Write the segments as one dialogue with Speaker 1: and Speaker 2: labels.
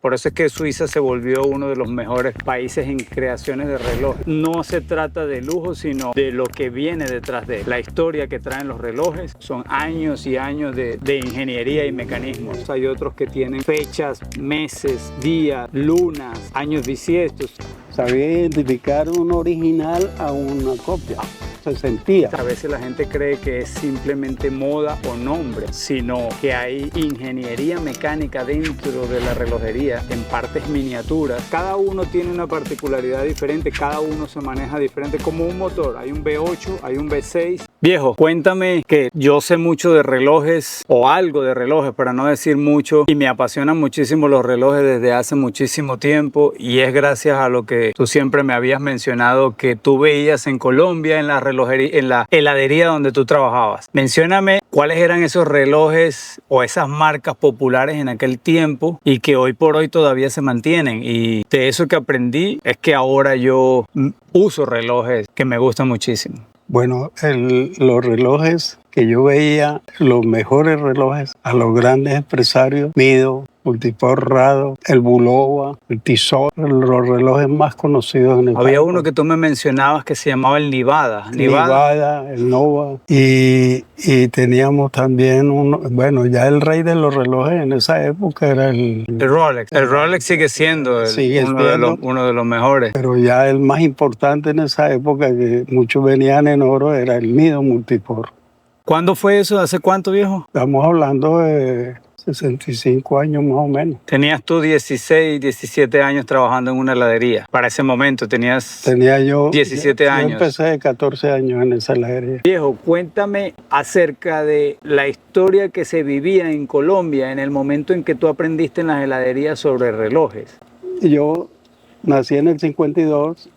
Speaker 1: Por eso es que Suiza se volvió uno de los mejores países en creaciones de relojes. No se trata de lujo, sino de lo que viene detrás de la historia que traen los relojes. Son años y años de ingeniería y mecanismos. Hay otros que tienen fechas, meses, días, lunas, años bisiestos.
Speaker 2: Sabía identificar un original a una copia. Se sentía.
Speaker 1: A veces la gente cree que es simplemente moda o nombre, sino que hay ingeniería mecánica dentro de la relojería en partes miniaturas. Cada uno tiene una particularidad diferente, cada uno se maneja diferente, como un motor. Hay un V8, hay un V6. Viejo, cuéntame, que yo sé mucho de relojes o algo de relojes, para no decir mucho, y me apasionan muchísimo los relojes desde hace muchísimo tiempo, y es gracias a lo que tú siempre me habías mencionado que tú veías en Colombia en la relojería, en la heladería donde tú trabajabas. Mencióname cuáles eran esos relojes o esas marcas populares en aquel tiempo y que hoy por hoy todavía se mantienen. Y de eso que aprendí es que ahora yo uso relojes que me gustan muchísimo.
Speaker 2: Bueno, los relojes que yo veía, los mejores relojes a los grandes empresarios, Mido, Multipor Rado, el Bulova, el Tissot, los relojes más conocidos en el
Speaker 1: Había
Speaker 2: campo.
Speaker 1: uno que tú me mencionabas que se llamaba el Nevada.
Speaker 2: Nevada, el Nova. Y teníamos también uno, bueno, ya el rey de los relojes en esa época era el
Speaker 1: Rolex. El Rolex sigue siendo uno de los mejores.
Speaker 2: Pero ya el más importante en esa época, que muchos venían en oro, era el Mido Multipor.
Speaker 1: ¿Cuándo fue eso? ¿Hace cuánto, viejo?
Speaker 2: Estamos hablando de 65 años más o menos.
Speaker 1: Tenías tú 16, 17 años trabajando en una heladería. Para ese momento tenía yo 17 años.
Speaker 2: Yo empecé de 14 años en esa heladería.
Speaker 1: Viejo, cuéntame acerca de la historia que se vivía en Colombia en el momento en que tú aprendiste en las heladerías sobre relojes.
Speaker 2: Yo nací en el 52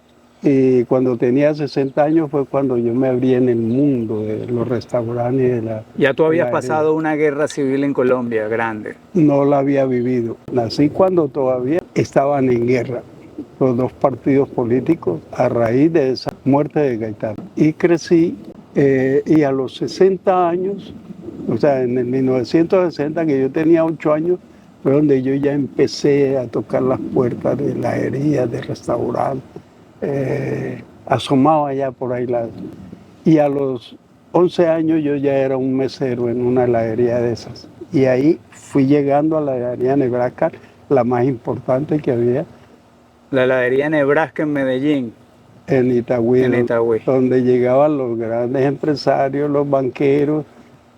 Speaker 2: y cuando tenía 60 años fue cuando yo me abrí en el mundo de los restaurantes y de la...
Speaker 1: Ya tú habías pasado una guerra civil en Colombia grande.
Speaker 2: No la había vivido. Nací cuando todavía estaban en guerra los dos partidos políticos a raíz de esa muerte de Gaitán. Y crecí y a los 60 años, o sea, en el 1960, que yo tenía 8 años, fue donde yo ya empecé a tocar las puertas de heladerías, de restaurantes. Asomaba ya por ahí y a los 11 años yo ya era un mesero en una heladería de esas, y ahí fui llegando a la heladería Nebraska, la más importante que había,
Speaker 1: la heladería Nebraska en Medellín,
Speaker 2: en Itagüí, donde llegaban los grandes empresarios, los banqueros,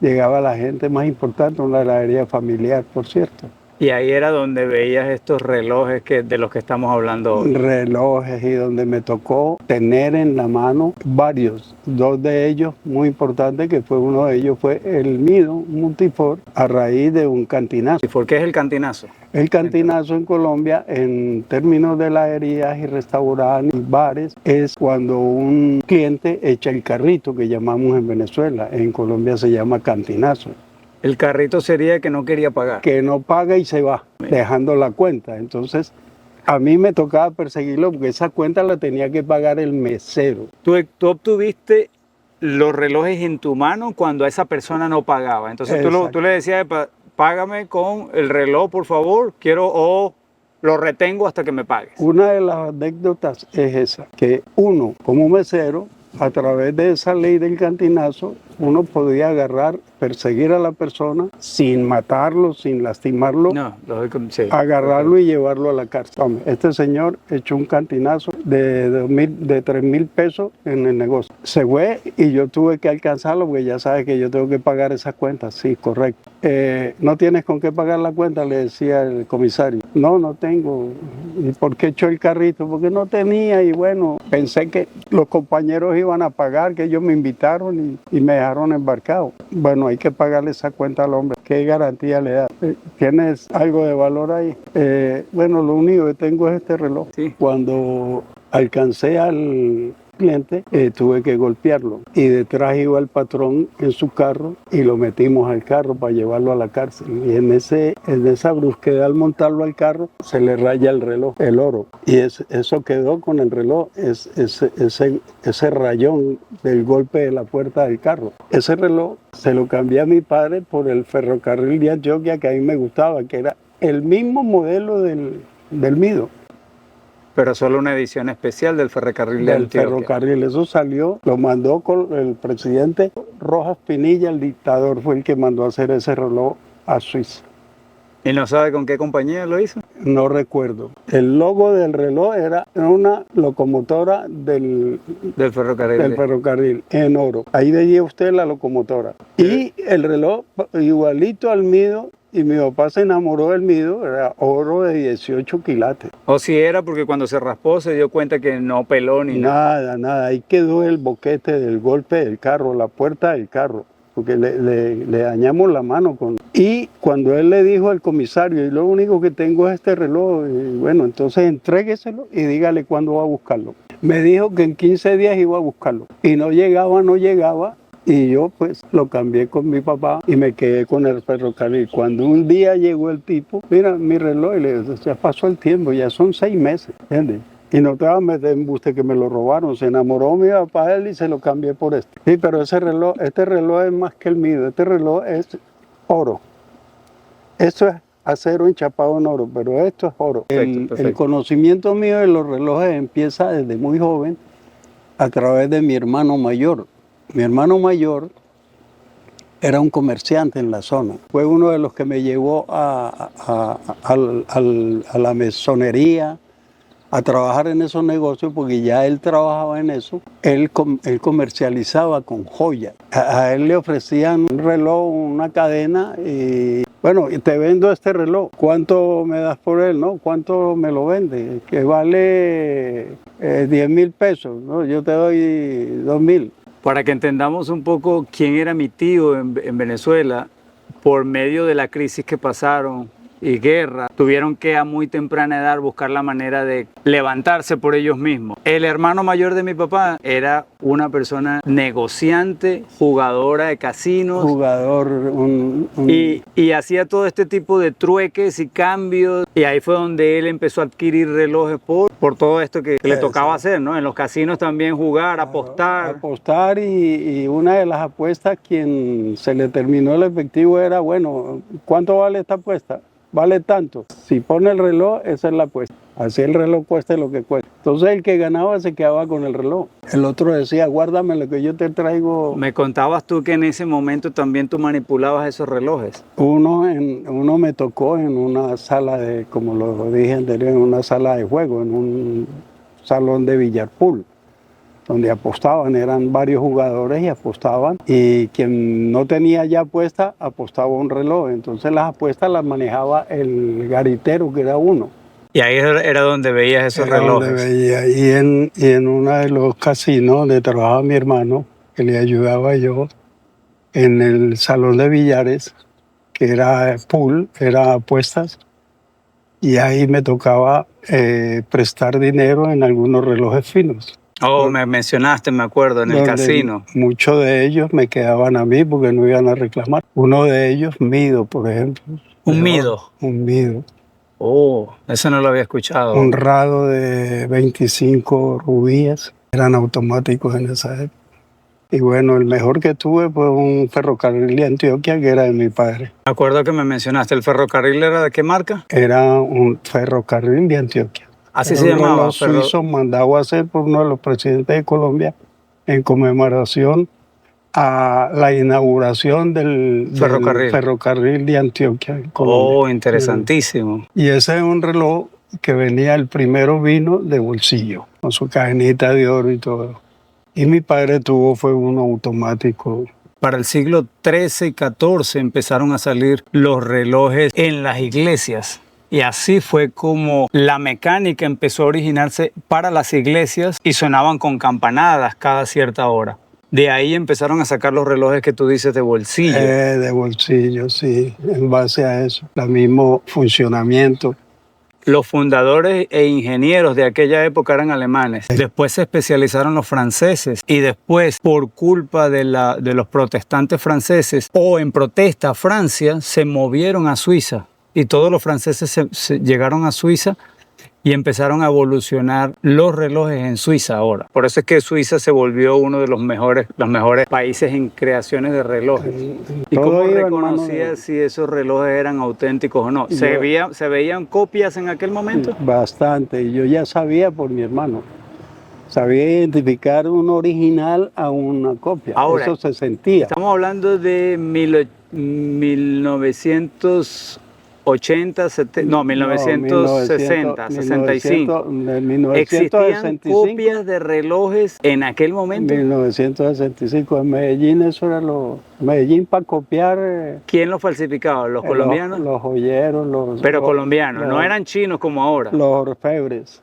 Speaker 2: llegaba la gente más importante, una heladería familiar, por cierto.
Speaker 1: Y ahí era donde veías estos relojes de los que estamos hablando hoy.
Speaker 2: Relojes, y donde me tocó tener en la mano varios. Dos de ellos muy importantes, que fue uno de ellos fue el Mido Multipor, a raíz de un cantinazo.
Speaker 1: ¿Y por qué es el cantinazo?
Speaker 2: El cantinazo en Colombia, en términos de heladerías y restaurantes y bares, es cuando un cliente echa el carrito, que llamamos en Venezuela. En Colombia se llama cantinazo.
Speaker 1: El carrito sería que no quería pagar.
Speaker 2: Que no paga y se va, dejando la cuenta. Entonces, a mí me tocaba perseguirlo porque esa cuenta la tenía que pagar el mesero.
Speaker 1: ¿Tú obtuviste los relojes en tu mano cuando esa persona no pagaba? Entonces tú le decías, págame con el reloj, por favor, o lo retengo hasta que me pagues.
Speaker 2: Una de las anécdotas es esa, que uno, como mesero, a través de esa ley del cantinazo, uno podía perseguir a la persona sin matarlo, sin lastimarlo,
Speaker 1: sí,
Speaker 2: agarrarlo y llevarlo a la cárcel. Hombre, este señor echó un cantinazo de 3,000 pesos en el negocio. Se fue y yo tuve que alcanzarlo porque ya sabes que yo tengo que pagar esas cuentas. Sí, correcto. ¿No tienes con qué pagar la cuenta?, le decía el comisario. No tengo. ¿Y por qué echó el carrito? Porque no tenía, y bueno, pensé que los compañeros iban a pagar, que ellos me invitaron y me dejaron embarcado. Bueno, hay que pagarle esa cuenta al hombre. ¿Qué garantía le da? ¿Tienes algo de valor ahí? Bueno, lo único que tengo es este reloj.
Speaker 1: Sí.
Speaker 2: Cuando alcancé al cliente, tuve que golpearlo, y detrás iba el patrón en su carro y lo metimos al carro para llevarlo a la cárcel, y en esa brusquedad al montarlo al carro se le raya el reloj, el oro, y eso quedó con el reloj, ese rayón del golpe de la puerta del carro. Ese reloj se lo cambié a mi padre por el ferrocarril de Antioquia, que a mí me gustaba, que era el mismo modelo del Mido.
Speaker 1: Pero solo una edición especial del ferrocarril de
Speaker 2: Del
Speaker 1: Antioquia.
Speaker 2: ferrocarril, eso salió, lo mandó con el presidente Rojas Pinilla, el dictador, fue el que mandó a hacer ese reloj a Suiza.
Speaker 1: ¿Y no sabe con qué compañía lo hizo?
Speaker 2: No recuerdo. El logo del reloj era una locomotora del ferrocarril en oro. Ahí veía usted la locomotora. Y el reloj igualito al Mido. Y mi papá se enamoró del Mido, era oro de 18 quilates.
Speaker 1: O si era porque cuando se raspó se dio cuenta que no peló ni nada.
Speaker 2: Nada. Ahí quedó el boquete del golpe del carro, la puerta del carro, porque le dañamos la mano con... Y cuando él le dijo al comisario, y lo único que tengo es este reloj, y bueno, entonces entrégueselo y dígale cuándo va a buscarlo. Me dijo que en 15 días iba a buscarlo. Y no llegaba. Y yo pues lo cambié con mi papá y me quedé con el ferrocarril. Cuando un día llegó el tipo, mira mi reloj, y le dije, ya pasó el tiempo, ya son 6 meses, ¿entiendes? Y no te vas a meter en buste que me lo robaron. Se enamoró mi papá de él y se lo cambié por este. Sí, pero este reloj es más que el Mido. Este reloj es oro. Esto es acero enchapado en oro, pero esto es oro.
Speaker 1: Perfecto.
Speaker 2: El conocimiento mío de los relojes empieza desde muy joven a través de mi hermano mayor. Mi hermano mayor era un comerciante en la zona. Fue uno de los que me llevó a la mesonería, a trabajar en esos negocios, porque ya él trabajaba en eso. Él comercializaba con joyas. A él le ofrecían un reloj, una cadena, y bueno, te vendo este reloj. ¿Cuánto me das por él? ¿No? ¿Cuánto me lo vende? Que vale 10,000 pesos. ¿No? Yo te doy 2,000.
Speaker 1: Para que entendamos un poco quién era mi tío en Venezuela, por medio de la crisis que pasaron y guerra, tuvieron que a muy temprana edad buscar la manera de levantarse por ellos mismos. El hermano mayor de mi papá era una persona negociante, jugadora de casinos. Y hacía todo este tipo de trueques y cambios. Y ahí fue donde él empezó a adquirir relojes por todo esto que le tocaba hacer, ¿no? En los casinos también jugar, apostar.
Speaker 2: Apostar y una de las apuestas, quien se le terminó el efectivo era, bueno, ¿cuánto vale esta apuesta? Vale tanto. Si pone el reloj, esa es la apuesta. Así el reloj cueste lo que cueste. Entonces el que ganaba se quedaba con el reloj. El otro decía, guárdame lo que yo te traigo.
Speaker 1: Me contabas tú que en ese momento también tú manipulabas esos relojes.
Speaker 2: Uno me tocó en una sala de, como lo dije anterior, en una sala de juego, en un salón de billar pool, donde apostaban, eran varios jugadores y apostaban, y quien no tenía ya apuesta, apostaba un reloj. Entonces las apuestas las manejaba el garitero, que era uno.
Speaker 1: Y ahí era donde veías esos relojes.
Speaker 2: Donde veía. Y en uno de los casinos donde trabajaba mi hermano, que le ayudaba yo, en el salón de billares, que era pool, era apuestas, y ahí me tocaba prestar dinero en algunos relojes finos.
Speaker 1: Oh, me mencionaste, me acuerdo, en el casino.
Speaker 2: Muchos de ellos me quedaban a mí porque no iban a reclamar. Uno de ellos, Mido, por ejemplo.
Speaker 1: ¿Un Mido?
Speaker 2: Un Mido.
Speaker 1: Oh, eso no lo había escuchado.
Speaker 2: Un rado de 25 rubíes. Eran automáticos en esa época. Y bueno, el mejor que tuve fue un ferrocarril de Antioquia, que era de mi padre.
Speaker 1: Me acuerdo que me mencionaste. ¿El ferrocarril era de qué marca?
Speaker 2: Era un ferrocarril de Antioquia.
Speaker 1: Así se llamaba.
Speaker 2: Los suizos mandado a hacer por uno de los presidentes de Colombia en conmemoración a la inauguración del ferrocarril de Antioquia en Colombia.
Speaker 1: Oh, interesantísimo.
Speaker 2: Y ese es un reloj que venía, el primero vino de bolsillo, con su cadenita de oro y todo. Y mi padre fue uno automático.
Speaker 1: Para el siglo XIII y XIV empezaron a salir los relojes en las iglesias. Y así fue como la mecánica empezó a originarse para las iglesias y sonaban con campanadas cada cierta hora. De ahí empezaron a sacar los relojes que tú dices de bolsillo.
Speaker 2: De bolsillo, sí, en base a eso, el mismo funcionamiento.
Speaker 1: Los fundadores e ingenieros de aquella época eran alemanes. Después se especializaron los franceses y después, por culpa de los protestantes franceses o en protesta a Francia, se movieron a Suiza. Y todos los franceses llegaron a Suiza Y empezaron a evolucionar los relojes en Suiza ahora. Por eso es que Suiza se volvió uno de los mejores países en creaciones de relojes. ¿Y cómo reconocías si esos relojes eran auténticos o no? ¿Se veían copias en aquel momento?
Speaker 2: Bastante. Y yo ya sabía por mi hermano. Sabía identificar un original a una copia.
Speaker 1: Ahora,
Speaker 2: eso se sentía.
Speaker 1: Estamos hablando de 1980, 1960, 65. ¿Existían copias de relojes en aquel momento?
Speaker 2: 1965. En Medellín, eso era Medellín para copiar.
Speaker 1: ¿Quién los falsificaba? ¿Los colombianos?
Speaker 2: Los joyeros.
Speaker 1: Pero colombianos, no eran chinos como ahora.
Speaker 2: Los orfebres.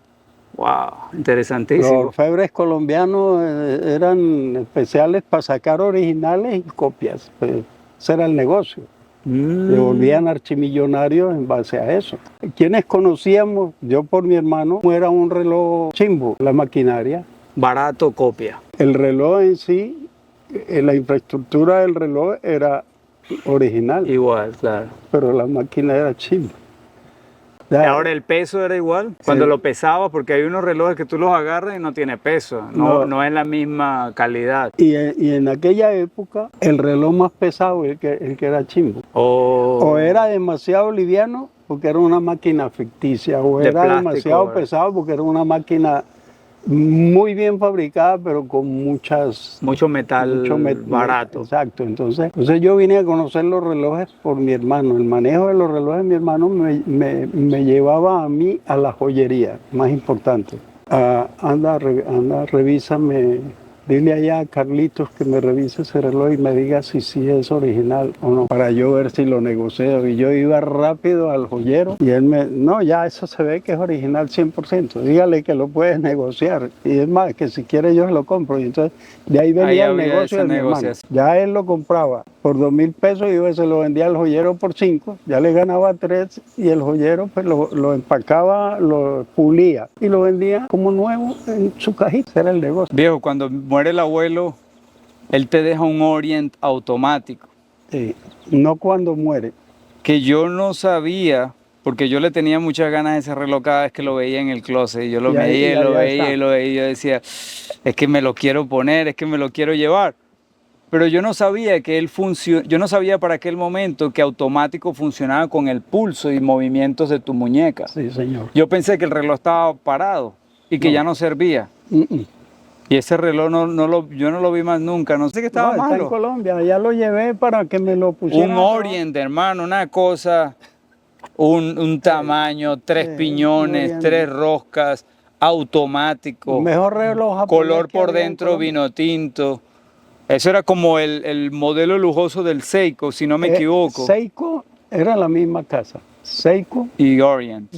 Speaker 1: Wow, interesantísimo.
Speaker 2: Los orfebres colombianos eran especiales para sacar originales y copias. Ese era el negocio. Se volvían archimillonarios en base a eso. Quienes conocíamos, yo por mi hermano, era un reloj chimbo, la maquinaria.
Speaker 1: Barato, copia.
Speaker 2: El reloj en sí, la infraestructura del reloj era original.
Speaker 1: Igual, claro.
Speaker 2: Pero la máquina era chimbo.
Speaker 1: Ahora el peso era igual, cuando lo pesaba, porque hay unos relojes que tú los agarras y no tiene peso, no es la misma calidad.
Speaker 2: Y en aquella época el reloj más pesado el que era chimbo. O era demasiado liviano porque era una máquina ficticia, o era plástico, demasiado pesado porque era una máquina muy bien fabricada, pero con mucho metal barato. Exacto. Entonces yo vine a conocer los relojes por mi hermano. El manejo de los relojes de mi hermano me llevaba a mí a la joyería, más importante. Anda, revísame. Dile allá a Carlitos que me revise ese reloj y me diga si es original o no, para yo ver si lo negocio. Y yo iba rápido al joyero y él no, ya eso se ve que es original 100%. Dígale que lo puedes negociar. Y es más, que si quiere yo se lo compro. Y entonces de ahí venía el negocio de mi hermano. Ya él lo compraba por 2.000 pesos y yo se lo vendía al joyero por 5. Ya le ganaba 3 y el joyero pues lo empacaba, lo pulía y lo vendía como nuevo en su cajita. Ese era el negocio.
Speaker 1: Viejo, cuando muere el abuelo, él te deja un Orient automático.
Speaker 2: Sí, no cuando muere.
Speaker 1: Que yo no sabía, porque yo le tenía muchas ganas de ese reloj cada vez que lo veía en el closet. Y yo lo veía, y lo veía. Y yo decía, es que me lo quiero poner, es que me lo quiero llevar. Pero yo no sabía que yo no sabía para aquel momento que automático funcionaba con el pulso y movimientos de tu muñeca.
Speaker 2: Sí, señor.
Speaker 1: Yo pensé que el reloj estaba parado y que ya no servía. Y ese reloj yo no lo vi más nunca, no sé qué estaba malo.
Speaker 2: Está en Colombia, ya lo llevé para que me lo pusieran.
Speaker 1: Un Orient, hermano, una cosa, un tamaño, 3 piñones, 3 roscas, automático.
Speaker 2: Mejor reloj japonés.
Speaker 1: Color por dentro, vino tinto. Eso era como el modelo lujoso del Seiko, si no me equivoco.
Speaker 2: Seiko era la misma casa, Seiko
Speaker 1: y Orient.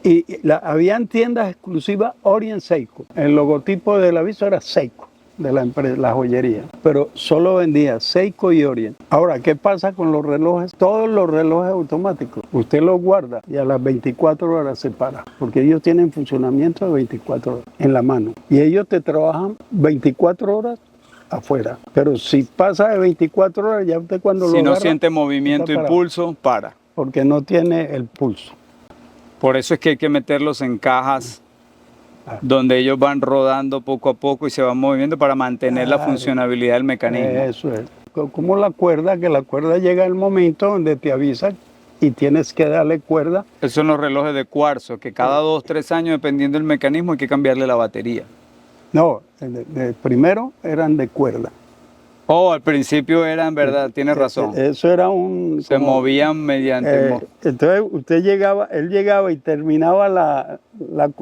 Speaker 2: Y habían tiendas exclusivas Orient Seiko. El logotipo del aviso era Seiko, de la empresa, la joyería. Pero solo vendía Seiko y Orient. Ahora, ¿qué pasa con los relojes? Todos los relojes automáticos, usted los guarda y a las 24 horas se para. Porque ellos tienen funcionamiento de 24 horas en la mano. Y ellos te trabajan 24 horas afuera. Pero si pasa de 24 horas, ya usted cuando lo agarra...
Speaker 1: Si no siente movimiento y pulso, para.
Speaker 2: Porque no tiene el pulso.
Speaker 1: Por eso es que hay que meterlos en cajas donde ellos van rodando poco a poco y se van moviendo para mantener la funcionabilidad del mecanismo.
Speaker 2: Eso es. Como la cuerda, que la cuerda llega el momento donde te avisa y tienes que darle cuerda.
Speaker 1: Esos son los relojes de cuarzo, que cada 2 o 3 años, dependiendo del mecanismo, hay que cambiarle la batería.
Speaker 2: No, primero eran de cuerda.
Speaker 1: Al principio eran, verdad, tienes razón.
Speaker 2: Eso era
Speaker 1: Se movían mediante...
Speaker 2: Entonces él llegaba y terminaba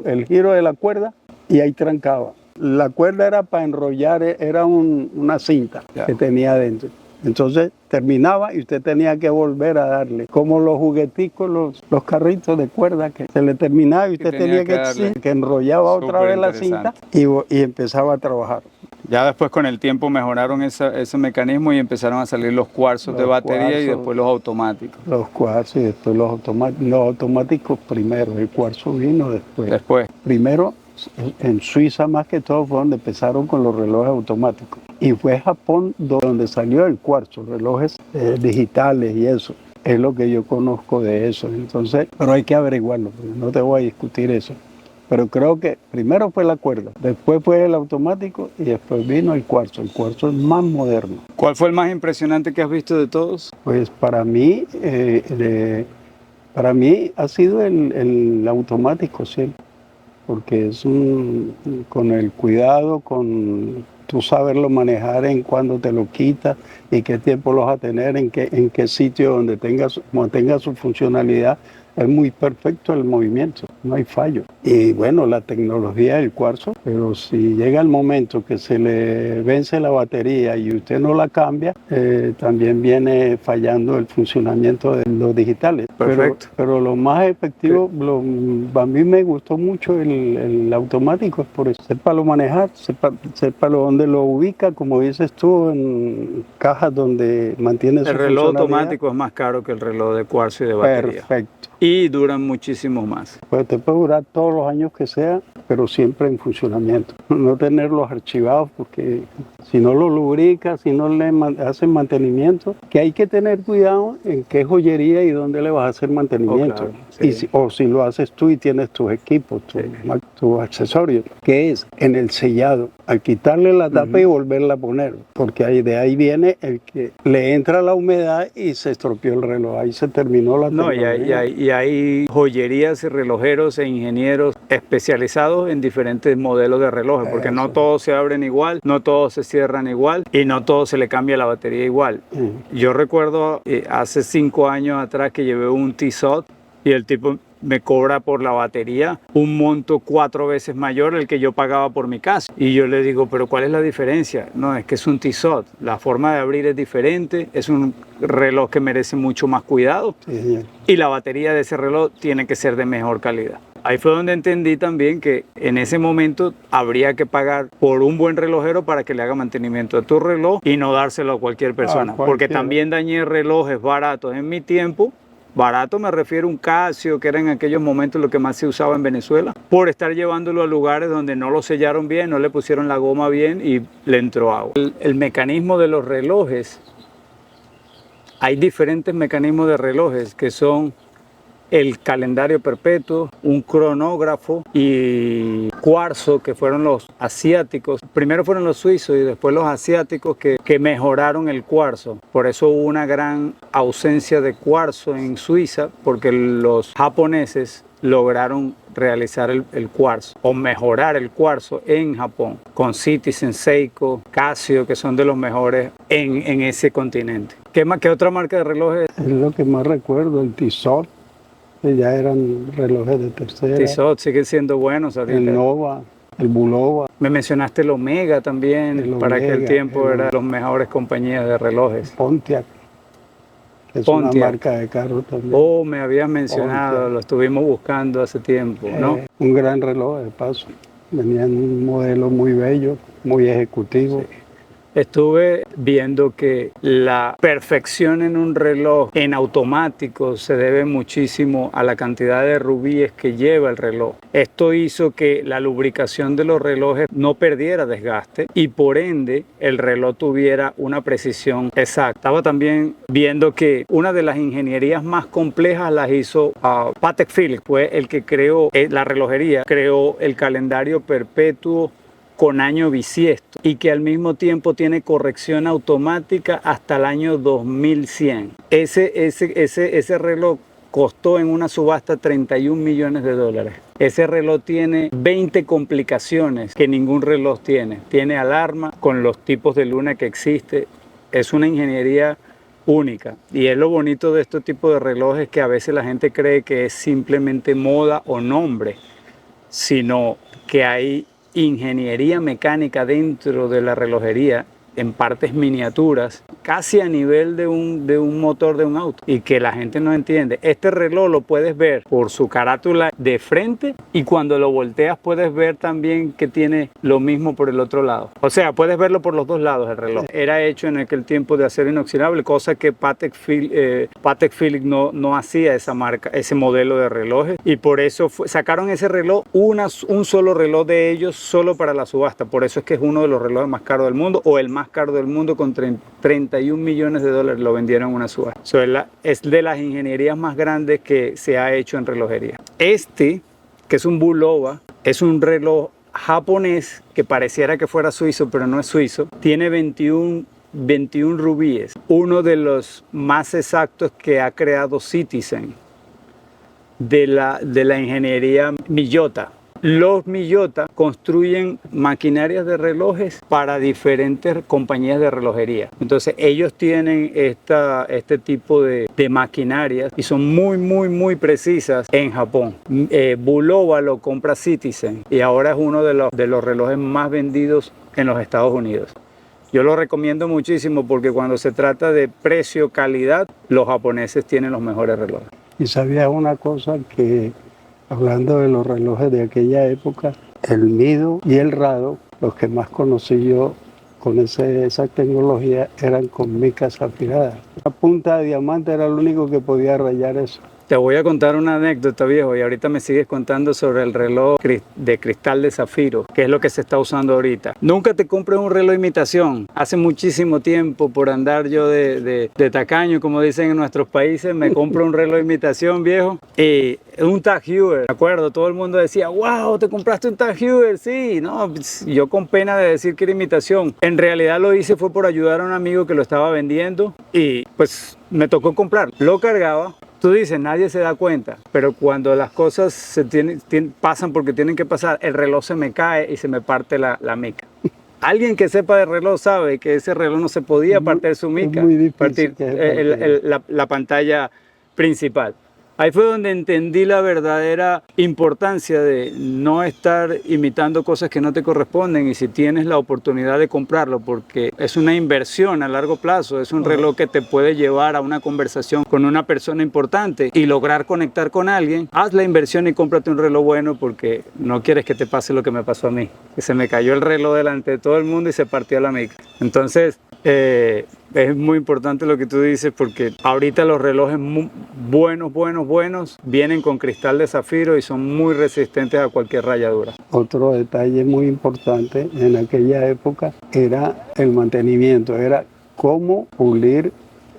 Speaker 2: el giro de la cuerda y ahí trancaba. La cuerda era para enrollar, era una cinta que tenía adentro. Entonces terminaba y usted tenía que volver a darle, como los jugueticos, los carritos de cuerda que se le terminaba y usted tenía que enrollaba otra vez la cinta y empezaba a trabajar.
Speaker 1: Ya después con el tiempo mejoraron ese mecanismo y empezaron a salir los cuarzos de batería y después los automáticos.
Speaker 2: Los cuarzos y después los automáticos. Los automáticos primero, el cuarzo vino después. Primero, en Suiza más que todo fue donde empezaron con los relojes automáticos. Y fue Japón donde salió el cuarzo, relojes digitales y eso. Es lo que yo conozco de eso. Entonces, pero hay que averiguarlo, no te voy a discutir eso. Pero creo que primero fue la cuerda, después fue el automático y después vino el cuarzo. El cuarzo es más moderno.
Speaker 1: ¿Cuál fue el más impresionante que has visto de todos?
Speaker 2: Pues para mí ha sido el automático siempre, porque es con el cuidado, con tú saberlo manejar en cuándo te lo quitas y qué tiempo lo vas a tener, en qué sitio donde mantenga su funcionalidad. Es muy perfecto el movimiento, no hay fallo. Y bueno, la tecnología del cuarzo, pero si llega el momento que se le vence la batería y usted no la cambia, también viene fallando el funcionamiento de los digitales.
Speaker 1: Perfecto.
Speaker 2: Pero lo más efectivo, a mí me gustó mucho el automático, es por eso. Sépalo manejar, sépalo dónde lo ubica, como dices tú, en cajas donde mantiene su
Speaker 1: El reloj
Speaker 2: funcionalidad.
Speaker 1: automático es más caro que el reloj de cuarzo y de batería.
Speaker 2: Perfecto.
Speaker 1: Y duran muchísimo más.
Speaker 2: Pues te puede durar todos los años que sea, pero siempre en funcionamiento. No tenerlos archivados, porque si no lo lubricas, si no le hacen mantenimiento, que hay que tener cuidado en qué joyería y dónde le vas a hacer mantenimiento.
Speaker 1: Claro, sí.
Speaker 2: O si lo haces tú y tienes tus equipos, tus accesorios, que es en el sellado, al quitarle la tapa y volverla a poner, porque de ahí viene el que le entra la humedad y se estropeó el reloj, ahí se terminó la tecnología.
Speaker 1: Y hay joyerías y relojeros e ingenieros especializados en diferentes modelos de relojes, porque no todos se abren igual, no todos se cierran igual y no todos se le cambia la batería igual. Yo recuerdo hace 5 años atrás que llevé un Tissot y el tipo me cobra por la batería un monto 4 veces mayor al que yo pagaba por mi casa. Y yo le digo, ¿pero cuál es la diferencia? No, es que es un Tissot. La forma de abrir es diferente, es un reloj que merece mucho más cuidado.
Speaker 2: Sí.
Speaker 1: Y la batería de ese reloj tiene que ser de mejor calidad. Ahí fue donde entendí también que en ese momento habría que pagar por un buen relojero para que le haga mantenimiento a tu reloj y no dárselo a cualquier persona. Porque también dañé relojes baratos en mi tiempo. Barato me refiero a un Casio, que era en aquellos momentos lo que más se usaba en Venezuela, por estar llevándolo a lugares donde no lo sellaron bien, no le pusieron la goma bien y le entró agua. El mecanismo de los relojes, hay diferentes mecanismos de relojes que son el calendario perpetuo, un cronógrafo y cuarzo, que fueron los asiáticos. Primero fueron los suizos y después los asiáticos que mejoraron el cuarzo. Por eso hubo una gran ausencia de cuarzo en Suiza, porque los japoneses lograron realizar el cuarzo o mejorar el cuarzo en Japón con Citizen, Seiko, Casio, que son de los mejores en ese continente. ¿Qué otra marca de relojes?
Speaker 2: Es lo que más recuerdo, el Tissot, que ya eran relojes de tercera.
Speaker 1: Tissot siguen siendo buenos ahorita.
Speaker 2: El Nova, el Bulova.
Speaker 1: Me mencionaste el Omega también, para aquel tiempo eran las mejores compañías de relojes.
Speaker 2: Pontiac, que es una marca de carro también.
Speaker 1: Oh, me habías mencionado, Pontiac. Lo estuvimos buscando hace tiempo, ¿no?
Speaker 2: Un gran reloj de paso. Venía en un modelo muy bello, muy ejecutivo.
Speaker 1: Sí. Estuve viendo que la perfección en un reloj en automático se debe muchísimo a la cantidad de rubíes que lleva el reloj. Esto hizo que la lubricación de los relojes no perdiera desgaste y por ende el reloj tuviera una precisión exacta. Estaba también viendo que una de las ingenierías más complejas las hizo Patek Philippe, fue el que creó la relojería, creó el calendario perpetuo con año bisiesto y que al mismo tiempo tiene corrección automática hasta el año 2100. Ese reloj costó en una subasta $31 millones. Ese reloj tiene 20 complicaciones que ningún reloj tiene. Tiene alarma con los tipos de luna que existe. Es una ingeniería única. Y es lo bonito de este tipo de relojes, que a veces la gente cree que es simplemente moda o nombre, sino que hay ingeniería mecánica dentro de la relojería en partes miniaturas, casi a nivel de un motor de un auto, y que la gente no entiende. Este reloj lo puedes ver por su carátula de frente y cuando lo volteas puedes ver también que tiene lo mismo por el otro lado. O sea, puedes verlo por los dos lados el reloj. Era hecho en aquel tiempo de acero inoxidable, cosa que Patek Philippe no hacía esa marca, ese modelo de relojes, y por eso sacaron ese reloj, un solo reloj de ellos solo para la subasta. Por eso es que es uno de los relojes más caros del mundo, o el más más caro del mundo, con 31 millones de dólares lo vendieron en una subasta. Es de las ingenierías más grandes que se ha hecho en relojería. Este, que es un Bulova, es un reloj japonés que pareciera que fuera suizo, pero no es suizo. Tiene 21 rubíes, uno de los más exactos que ha creado Citizen, de la ingeniería Miyota. Los Miyota construyen maquinarias de relojes para diferentes compañías de relojería. Entonces ellos tienen este tipo de maquinarias y son muy precisas en Japón. Bulova lo compra Citizen y ahora es uno de los relojes más vendidos en los Estados Unidos. Yo lo recomiendo muchísimo porque cuando se trata de precio-calidad, los japoneses tienen los mejores relojes.
Speaker 2: Y sabía una cosa que, hablando de los relojes de aquella época, el Mido y el Rado, los que más conocí yo con esa tecnología, eran con micas afiladas. La punta de diamante era lo único que podía rayar eso.
Speaker 1: Te voy a contar una anécdota, viejo, y ahorita me sigues contando sobre el reloj de cristal de zafiro, que es lo que se está usando ahorita. Nunca te compres un reloj de imitación. Hace muchísimo tiempo, por andar yo de tacaño, como dicen en nuestros países, me compro un reloj de imitación, viejo, y un Tag Heuer. Me acuerdo, todo el mundo decía, wow, ¿te compraste un Tag Heuer? Sí, no, yo con pena de decir que era imitación. En realidad lo hice fue por ayudar a un amigo que lo estaba vendiendo y pues me tocó comprar. Lo cargaba. Tú dices, nadie se da cuenta, pero cuando las cosas pasan porque tienen que pasar, el reloj se me cae y se me parte la mica. Alguien que sepa de reloj sabe que ese reloj no se podía partir su mica, partir la pantalla principal. Ahí fue donde entendí la verdadera importancia de no estar imitando cosas que no te corresponden y si tienes la oportunidad de comprarlo, porque es una inversión a largo plazo, es un reloj que te puede llevar a una conversación con una persona importante y lograr conectar con alguien. Haz la inversión y cómprate un reloj bueno porque no quieres que te pase lo que me pasó a mí, que se me cayó el reloj delante de todo el mundo y se partió la mica. Entonces, es muy importante lo que tú dices porque ahorita los relojes buenos vienen con cristal de zafiro y son muy resistentes a cualquier rayadura.
Speaker 2: Otro detalle muy importante en aquella época era el mantenimiento, era cómo pulir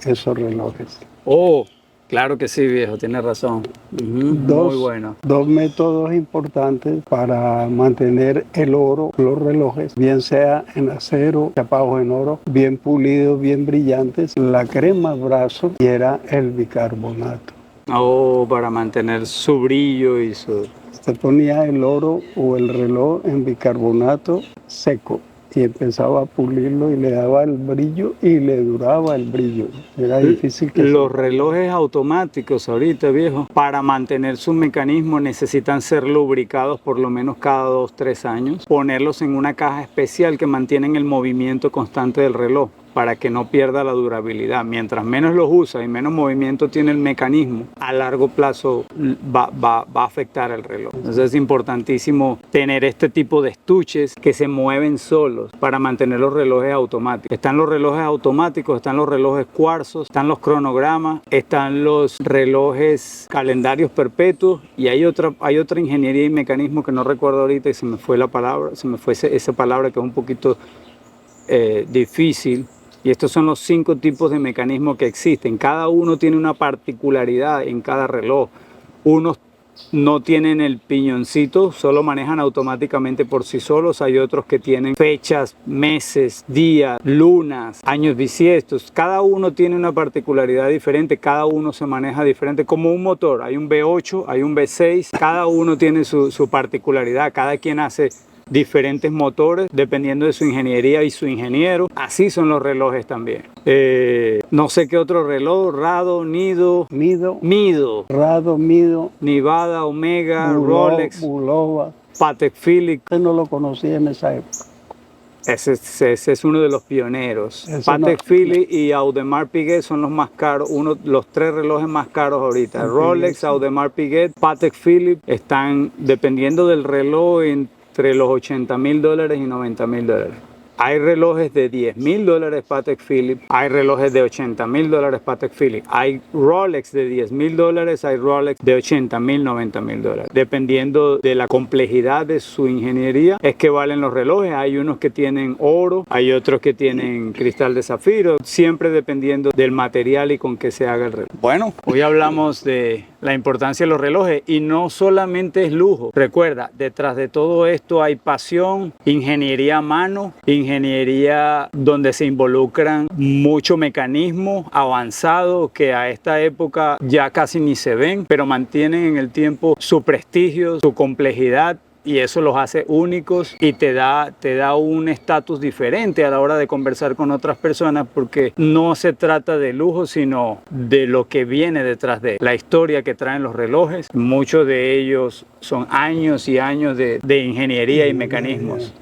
Speaker 2: esos relojes.
Speaker 1: Oh, claro que sí, viejo, tienes razón. Muy bueno.
Speaker 2: Dos métodos importantes para mantener el oro, los relojes, bien sea en acero, chapados en oro, bien pulidos, bien brillantes, la crema brazo y era el bicarbonato.
Speaker 1: Oh, para mantener su brillo y su...
Speaker 2: Se ponía el oro o el reloj en bicarbonato seco y empezaba a pulirlo y le daba el brillo y le duraba el brillo. Era difícil que...
Speaker 1: Los relojes automáticos ahorita, viejo, para mantener su mecanismo necesitan ser lubricados por lo menos cada 2-3 años, ponerlos en una caja especial que mantienen el movimiento constante del reloj para que no pierda la durabilidad. Mientras menos los usa y menos movimiento tiene el mecanismo, a largo plazo va a afectar el reloj. Entonces es importantísimo tener este tipo de estuches que se mueven solos para mantener los relojes automáticos. Están los relojes automáticos, están los relojes cuarzos, están los cronogramas, están los relojes calendarios perpetuos y hay otra ingeniería y mecanismo que no recuerdo ahorita y se me fue esa palabra que es un poquito difícil. Y estos son los 5 tipos de mecanismos que existen. Cada uno tiene una particularidad en cada reloj. Unos no tienen el piñoncito, solo manejan automáticamente por sí solos. Hay otros que tienen fechas, meses, días, lunas, años bisiestos. Cada uno tiene una particularidad diferente, cada uno se maneja diferente. Como un motor, hay un V8, hay un V6, cada uno tiene su particularidad, cada quien hace diferentes motores dependiendo de su ingeniería y su ingeniero. Así son los relojes también. No sé qué otro reloj, Rado, Mido,
Speaker 2: Rado, Mido,
Speaker 1: Nevada, Omega, Rolex,
Speaker 2: Bulova,
Speaker 1: Patek Philippe.
Speaker 2: Usted no lo conocía en esa época.
Speaker 1: Ese es uno de los pioneros. Patek Philippe y Audemars Piguet son los más caros, los 3 relojes más caros ahorita. Rolex, Audemars Piguet, Patek Philippe están, dependiendo del reloj, entre los $80,000 y $90,000. Hay relojes de $10,000 Patek Philippe, hay relojes de $80,000 Patek Philippe, hay Rolex de $10,000, hay Rolex de $80,000, $90,000. Dependiendo de la complejidad de su ingeniería, es que valen los relojes. Hay unos que tienen oro, hay otros que tienen cristal de zafiro, siempre dependiendo del material y con que se haga el reloj. Bueno, hoy hablamos de la importancia de los relojes y no solamente es lujo. Recuerda, detrás de todo esto hay pasión, ingeniería a mano, ingeniería donde se involucran mucho mecanismo avanzado que a esta época ya casi ni se ven, pero mantienen en el tiempo su prestigio, su complejidad. Y eso los hace únicos y te da un estatus diferente a la hora de conversar con otras personas, porque no se trata de lujo, sino de lo que viene detrás de la historia que traen los relojes. Muchos de ellos son años y años de ingeniería y mecanismos.